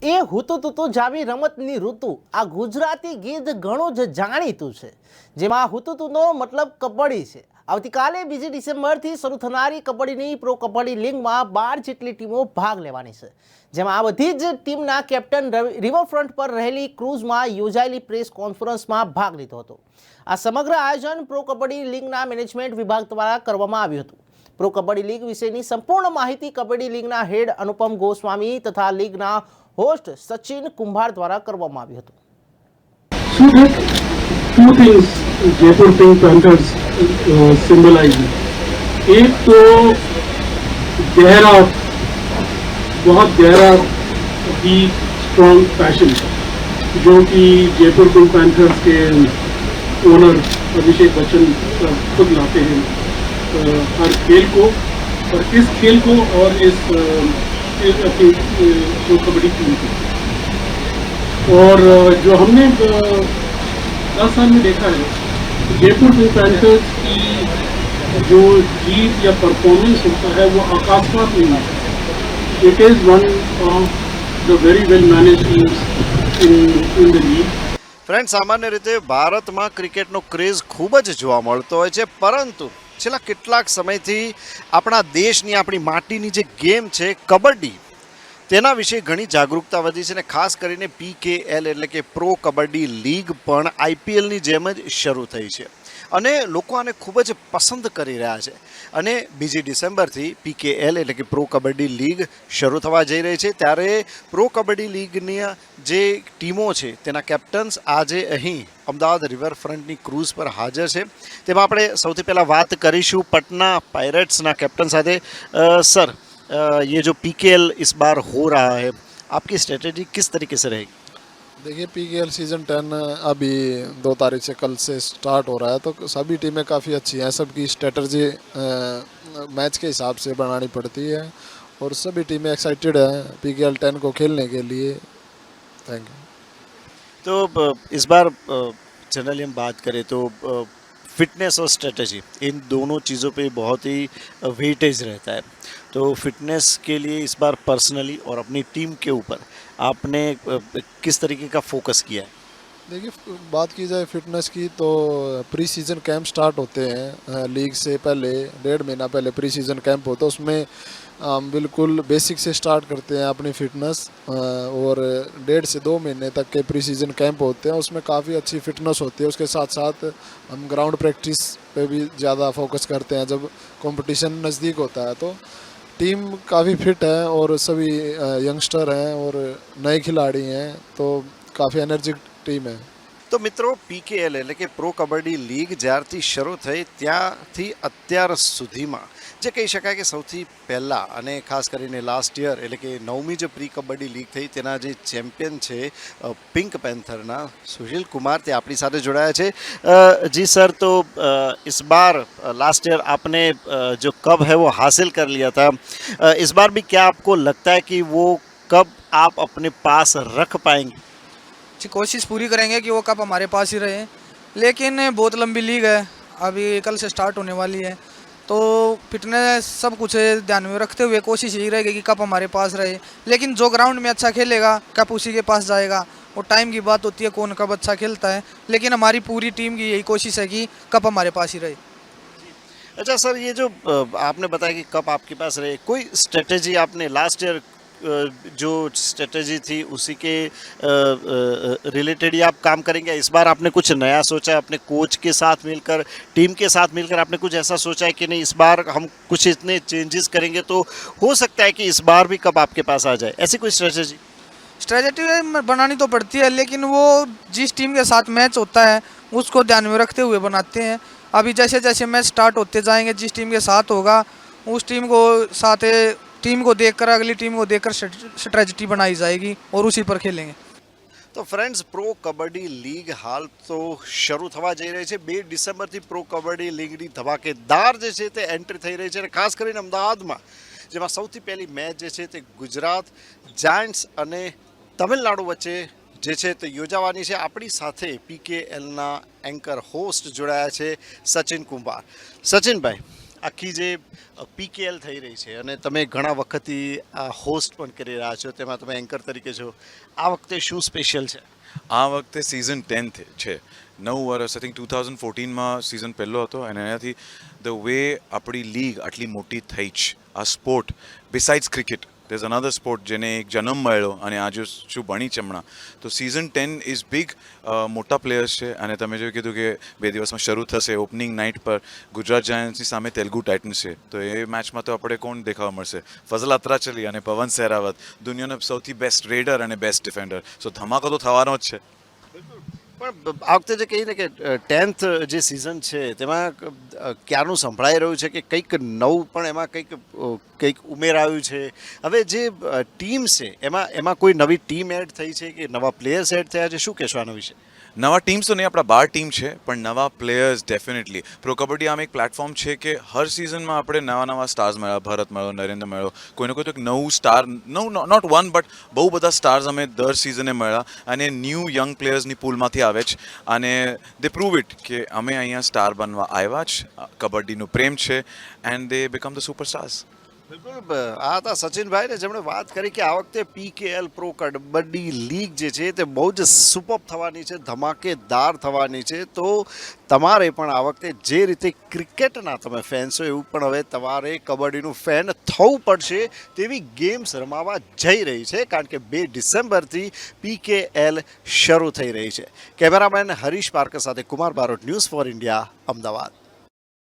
એ હુતું તો જાવી રમતની ઋતુ આ ગુજરાતી ગીત ઘણું જ જાણીતું છે, જેમાં હુતુતુનો મતલબ કબડ્ડી છે. આવતીકાલે 2 ડિસેમ્બરથી શરૂ થનારી કબડ્ડીની પ્રો કબડ્ડી લીગમાં 12 જેટલી ટીમો ભાગ લેવાની છે, જેમાં આ બધી જ ટીમના કેપ્ટન રિવરફ્રન્ટ પર રહેલી ક્રૂઝમાં યોજાયેલી પ્રેસ કોન્ફરન્સમાં ભાગ લીધો હતો. આ સમગ્ર આયોજન પ્રો કબડ્ડી લીગના મેનેજમેન્ટ વિભાગ દ્વારા કરવામાં આવ્યું હતું. પ્રો કબડ્ડી લીગ વિશેની સંપૂર્ણ માહિતી કબડ્ડી લીગના હેડ અનુપમ ગોસ્વામી તથા લીગના હોસ્ટ સચિન કુંભાર દ્વારા કરવામાં આવ્યું હતું. Two things Jaipur Pink Panthers symbolize. एक तो गहरा, बहुत गहरा डीप स्ट्रॉन्ग पैशन जो कि जयपुर पिंक पैंथर्स के ओनर अभिषेक बच्चन खुद लाते हैं हर खेल को, और इस खेल को और इस अपनी कबड्डी टीम को, और जो हमने 10 साल में देखा है जयपुर पिंक पैंथर्स की जो जीत या परफॉर्मेंस होता है वो अकस्मात नहीं होता. It is one of the very well manage teams in the league. Friend, સામાન્ય રીતે ભારતમાં ક્રિકેટનો ક્રેઝ ખૂબ જ જોવા મળતો હોય છે, પરંતુ છેલ્લા કેટલાક સમયથી આપણા દેશની, આપણી માટીની જે ગેમ છે કબડ્ડી, તેના વિશે ઘણી જાગૃતતા વધી છે, અને ખાસ કરીને PKL એટલે કે પ્રો કબડ્ડી લીગ પણ IPLની જેમ જ શરૂ થઈ છે, અને લોકો આને ખૂબ જ પસંદ કરી રહ્યા છે. અને 2 ડિસેમ્બરથી PKL એટલે કે પ્રો કબડ્ડી લીગ શરૂ થવા જઈ રહી છે, ત્યારે પ્રો કબડ્ડી લીગની જે ટીમો છે તેના કેપ્ટન્સ આજે અહીં અમદાવાદ રિવરફ્રન્ટની ક્રૂઝ પર હાજર છે. તેમાં આપણે સૌથી પહેલાં વાત કરીશું પટના પાયરેટ્સના કેપ્ટન સાથે. સર, ये जो PKL इस बार हो रहा है, आपकी स्ट्रेटेजी किस तरीके से रहेगी? देखिए, PKL सीज़न 10 अभी 2 तारीख से कल से स्टार्ट हो रहा है, तो सभी टीमें काफ़ी अच्छी हैं. सबकी स्ट्रेटजी मैच के हिसाब से बनानी पड़ती है, और सभी टीमें एक्साइटेड हैं PKL 10 को खेलने के लिए. Thank you. तो इस बार जनरली हम बात करें तो फिटनेस और स्ट्रेटजी, इन दोनों चीज़ों पे बहुत ही वेटेज रहता है. तो फिटनेस के लिए इस बार पर्सनली और अपनी टीम के ऊपर आपने किस तरीके का फोकस किया है? देखिए, बात की जाए फिटनेस की तो प्री सीज़न कैंप स्टार्ट होते हैं लीग से पहले, 1.5 महीना पहले प्री सीज़न कैंप होता है. उसमें बिल्कुल बेसिक से स्टार्ट करते हैं अपनी फिटनेस, और 1.5 से 2 महीने तक के प्री सीज़न कैंप होते हैं. उसमें काफ़ी अच्छी फिटनेस होती है. उसके साथ साथ हम ग्राउंड प्रैक्टिस पे भी ज़्यादा फोकस करते हैं. जब कंपटीशन नज़दीक होता है तो टीम काफ़ी फिट है, और सभी यंगस्टर हैं और नए खिलाड़ी हैं, तो काफ़ी एनर्जिक टीम है. તો મિત્રો, PKL એટલે કે પ્રો કબડ્ડી લીગ જ્યારથી શરૂ થઈ ત્યાંથી અત્યાર સુધીમાં જે કહી શકાય કે સૌથી પહેલાં, અને ખાસ કરીને લાસ્ટ યર એટલે કે 9મી જે પ્રી કબડ્ડી લીગ થઈ તેના જે ચેમ્પિયન છે પિંક પેન્થરના સુશીલ કુમાર, તે આપણી સાથે જોડાયા છે. जी सर, तो इस बार लास्ट ईयर आपने जो कप है वो हासिल कर लिया था. इस बार भी क्या आपको लगता है कि वो कप आप अपने पास रख पाएंगे? कोशिश पूरी करेंगे कि वो कप हमारे पास ही रहे, लेकिन बहुत लंबी लीग है, अभी कल से स्टार्ट होने वाली है, तो फिटनेस सब कुछ ध्यान में रखते हुए कोशिश यही रहेगी कि कप हमारे पास रहे. लेकिन जो ग्राउंड में अच्छा खेलेगा कप उसी के पास जाएगा. वो टाइम की बात होती है कौन कब अच्छा खेलता है, लेकिन हमारी पूरी टीम की यही कोशिश है कि कप हमारे पास ही रहे. अच्छा सर, ये जो आपने बताया कि कप आपके पास रहे, कोई स्ट्रेटेजी आपने लास्ट ईयर जो स्ट्रेटेजी थी उसी के रिलेटेड ही आप काम करेंगे? इस बार आपने कुछ नया सोचा है अपने कोच के साथ मिलकर, टीम के साथ मिलकर? आपने कुछ ऐसा सोचा है कि नहीं, इस बार हम कुछ इतने चेंजेस करेंगे तो हो सकता है कि इस बार भी कप आपके पास आ जाए? ऐसी कोई स्ट्रेटेजी बनानी तो पड़ती है, लेकिन वो जिस टीम के साथ मैच होता है उसको ध्यान में रखते हुए बनाते हैं. अभी जैसे जैसे मैच स्टार्ट होते जाएंगे, जिस टीम के साथ होगा उस टीम को साथ टीम को देखकर, अगली टीम को देखकर स्ट्रेटजी बनाई जाएगी और उसी पर खेलेंगे. તો ફ્રેન્ડ્સ, પ્રો કબડ્ડી લીગ હાલ તો શરૂ થવા જઈ રહી છે. 2 ડિસેમ્બરથી પ્રો કબડ્ડી લીગની ધમાકેદાર જે છે તે એન્ટ્રી થઈ રહી છે, અને ખાસ કરીને અમદાવાદમાં, જેમાં સૌથી પહેલી મેચ જે છે તે ગુજરાત જાયન્ટ્સ અને તમિલનાડુ વચ્ચે જે છે તે યોજાવાની છે. આપણી સાથે PKLના એન્કર હોસ્ટ જોડાયા છે સચિન કુંભાર. સચિનભાઈ, આખી જે પીકેએલ થઈ રહી છે અને તમે ઘણા વખતથી આ હોસ્ટ પણ કરી રહ્યા છો, તેમાં તમે એન્કર તરીકે છો, આ વખતે શું સ્પેશિયલ છે? આ વખતે સિઝન 10 છે, 9 વર્ષ. આઈ થિંક 2014માં સિઝન પહેલો હતો અને એનાથી ધ વે આપણી લીગ આટલી મોટી થઈ છે, આ sport besides cricket there is another sport જેને એક જન્મ મળ્યો અને આજે શું બની છે હમણાં, તો સિઝન 10 ઇઝ બિગ. મોટા પ્લેયર્સ છે અને તમે જે કીધું કે 2 દિવસમાં શરૂ થશે ઓપનિંગ નાઇટ પર ગુજરાત જાયન્ટ્સની સામે તેલુગુ ટાઇટન્સ છે, તો એ મેચમાં તો આપણે કોણ દેખાવા મળશે? ફઝલ અત્રાચલી અને પવન સહેરાવત, દુનિયાના સૌથી બેસ્ટ રેડર અને બેસ્ટ ડિફેન્ડર, સો ધમાકો તો થવાનો જ છે. પણ આ વખતે જે કહીને કે 10th જે સિઝન છે તેમાં ક્યારનું સંભળાઈ રહ્યું છે કે કંઈક નવું પણ એમાં કંઈક ઉમેરાયું છે. હવે જે ટીમ છે એમાં કોઈ નવી ટીમ એડ થઈ છે કે નવા પ્લેયર્સ એડ થયા છે, શું કહેશો આના વિશે? નવા ટીમ્સ તો નહીં, આપણા 12 ટીમ છે, પણ નવા પ્લેયર્સ ડેફિનેટલી. પ્રો કબડ્ડી આમ એક પ્લેટફોર્મ છે કે હર સિઝનમાં આપણે નવા સ્ટાર્સ મળ્યા, ભરત મળ્યો, નરેન્દ્ર મળ્યો, કોઈને કોઈ તો એક નવું સ્ટાર, નોટ વન બટ બહુ બધા સ્ટાર્સ અમે દર સિઝને મળ્યા અને ન્યૂ યંગ પ્લેયર્સની પૂલમાંથી આવે છે અને દે પ્રૂવ ઇટ કે અમે અહીંયા સ્ટાર બનવા આવ્યા જ, કબડ્ડીનું પ્રેમ છે and they become the superstars. બિલકુલ, આ હતા સચિનભાઈ ને જેમણે વાત કરી કે આ વખતે પીકેએલ પ્રો કબડ્ડી લીગ જે છે તે બહુ જ સુપર થવાની છે, ધમાકેદાર થવાની છે. તો તમારે પણ આ વખતે જે રીતે ક્રિકેટના તમે ફેન છો એવું પણ હવે તમારે કબડ્ડીનું ફેન થવું પડશે. તેવી ગેમ્સ રમાવા જઈ રહી છે કારણ કે 2 ડિસેમ્બરથી પીકેએલ શરૂ થઈ રહી છે. કેમેરામેન હરીશ પાર્કર સાથે Kumar Barot, news four India, Ahmedabad.